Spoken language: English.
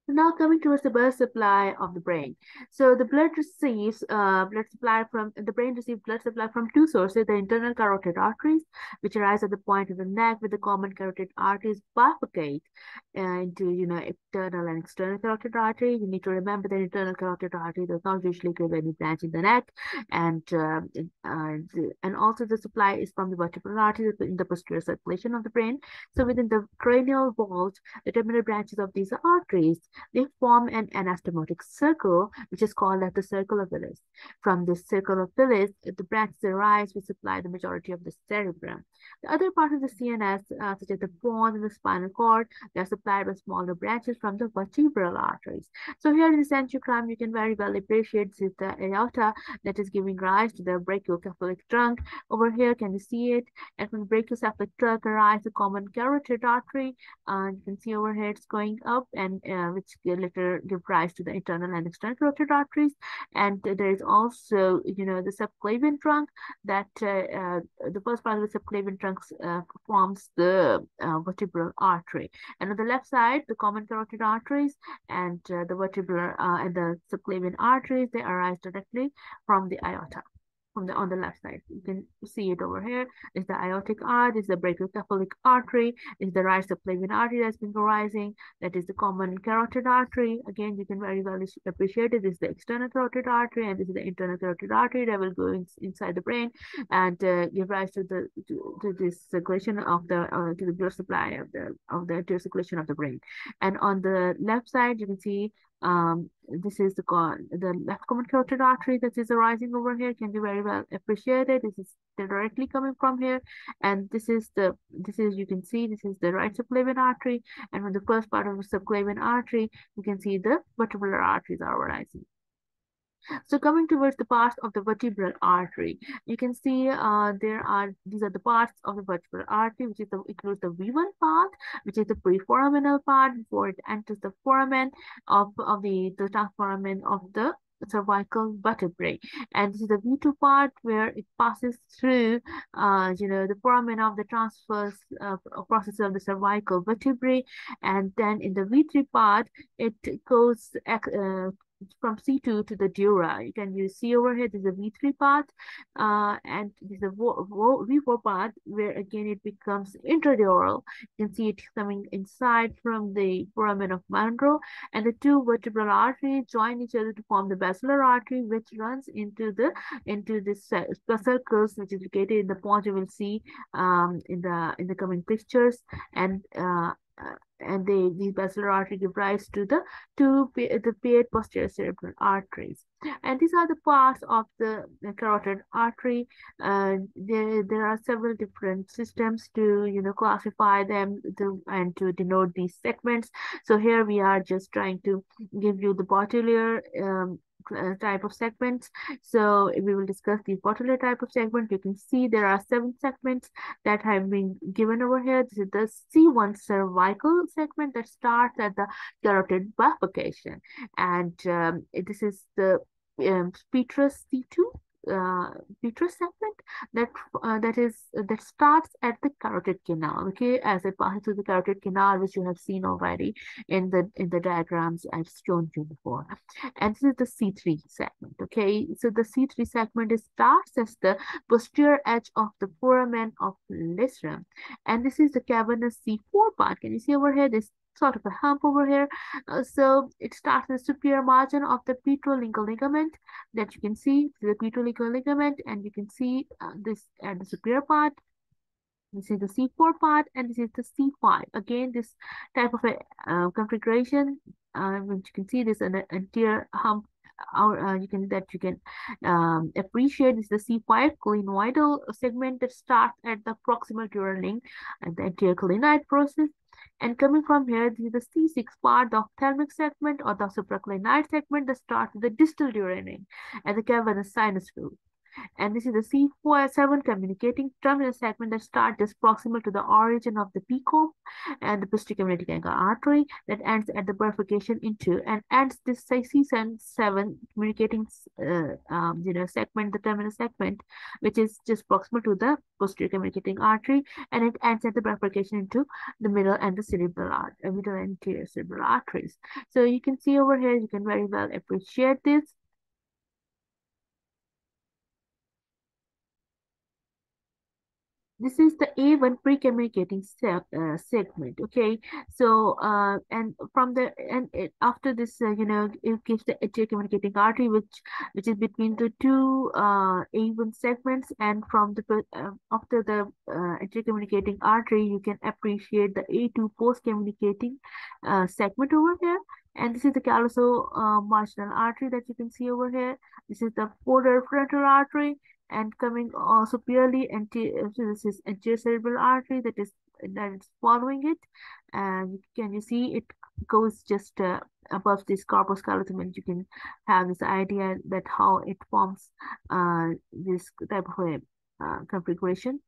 Now coming towards the blood supply of the brain. So the blood receives blood supply from the brain receives blood supply from two sources: the internal carotid arteries, which arise at the point of the neck, with the common carotid arteries bifurcate into internal and external carotid artery. You need to remember that internal carotid artery does not usually give any branch in the neck, and and also the supply is from the vertebral arteries in the posterior circulation of the brain. So within the cranial vault, the terminal branches of these arteries, they form an anastomotic circle, which is called as the circle of Willis. From this circle of Willis, the branches arise which supply the majority of the cerebrum. The other part of the CNS, such as the pons and the spinal cord, they are supplied by smaller branches from the vertebral arteries. So here in the centrogram, you can very well appreciate this is the aorta that is giving rise to the brachiocephalic trunk. Over here, can you see it? And from the brachiocephalic trunk arises the common carotid artery. You can see over here it's going up, and which later give rise to the internal and external carotid arteries. And there is also, the subclavian trunk that the first part of the subclavian trunk forms the vertebral artery. And on the left side, the common carotid arteries and the vertebral and the subclavian arteries, they arise directly from the aorta. On the left side, you can see it over here. Is the aortic arch, is the brachiocephalic artery, is the right subclavian artery that's been arising. That is the common carotid artery. Again, you can very well appreciate it. This is the external carotid artery, and this is the internal carotid artery that will go inside the brain and give rise to this circulation of the to the blood supply of the circulation of the brain. And on the left side, you can see this is the left common carotid artery that is arising over here, can be very well appreciated. This is directly coming from here, and this is you can see this is the right subclavian artery, and from the first part of the subclavian artery, you can see the vertebral arteries are arising. So coming towards the parts of the vertebral artery, you can see these are the parts of the vertebral artery, which includes the V1 part, which is the preforaminal part before it enters the foramen of the trunk foramen of the cervical vertebrae, and this is the V2 part where it passes through the foramen of the transverse process of the cervical vertebrae, and then in the V3 part it goes from C2 to the dura. You see over here, this is a V3 part, and this is a V4 part where again it becomes intradural. You can see it coming inside from the foramen of Monro, and the two vertebral arteries join each other to form the basilar artery, which runs into this circles, which is located in the pons. You will see in the coming pictures, and these basilar arteries give rise to the paired posterior cerebral arteries. And these are the parts of the carotid artery. There are several different systems to classify them and to denote these segments. So here we are just trying to give you the botular type of segments. So we will discuss the botular type of segment. You can see there are 7 segments that have been given over here. This is the C1 cervical segment that starts at the carotid bifurcation, and this is the petrous C2 petrous segment that starts at the carotid canal, okay, as it passes through the carotid canal, which you have seen already in the diagrams I've shown you before. And this is the C3 segment, okay. So the C3 segment starts as the posterior edge of the foramen of Lisram, and this is the cavernous C4 part. Can you see over here this sort of a hump over here? So it starts in the superior margin of the petrolingual ligament that you can see, the petrolingual ligament, and you can see this at the superior part. This is the C4 part, and this is the C5. Again, this type of a configuration, which you can see this an anterior hump. You can appreciate this is the C5 clinoidal segment that starts at the proximal dural link and the anterior clinoid process. And coming from here, this is the C6 part, the ophthalmic segment or the supraclinoid segment that starts with the distal dural link and the cavernous sinus root. And this is the C7 communicating terminal segment that starts just proximal to the origin of the PCOM and the posterior communicating artery that ends at the bifurcation into and ends this C7 communicating segment, the terminal segment, which is just proximal to the posterior communicating artery, and it ends at the bifurcation into the middle and the middle and anterior cerebral arteries. So you can see over here, you can very well appreciate this. This is the A1 pre-communicating segment. Okay, so and from the and after this, it gives the anterior communicating artery, which is between the two A1 segments, and from the after the anterior communicating artery, you can appreciate the A2 post-communicating segment over here. And this is the callosal marginal artery that you can see over here. This is the polar frontal artery, and coming superiorly anterior, so this is anterior cerebral artery that is following it, and can you see it goes just above this corpus callosum, and you can have this idea that how it forms this type of a configuration.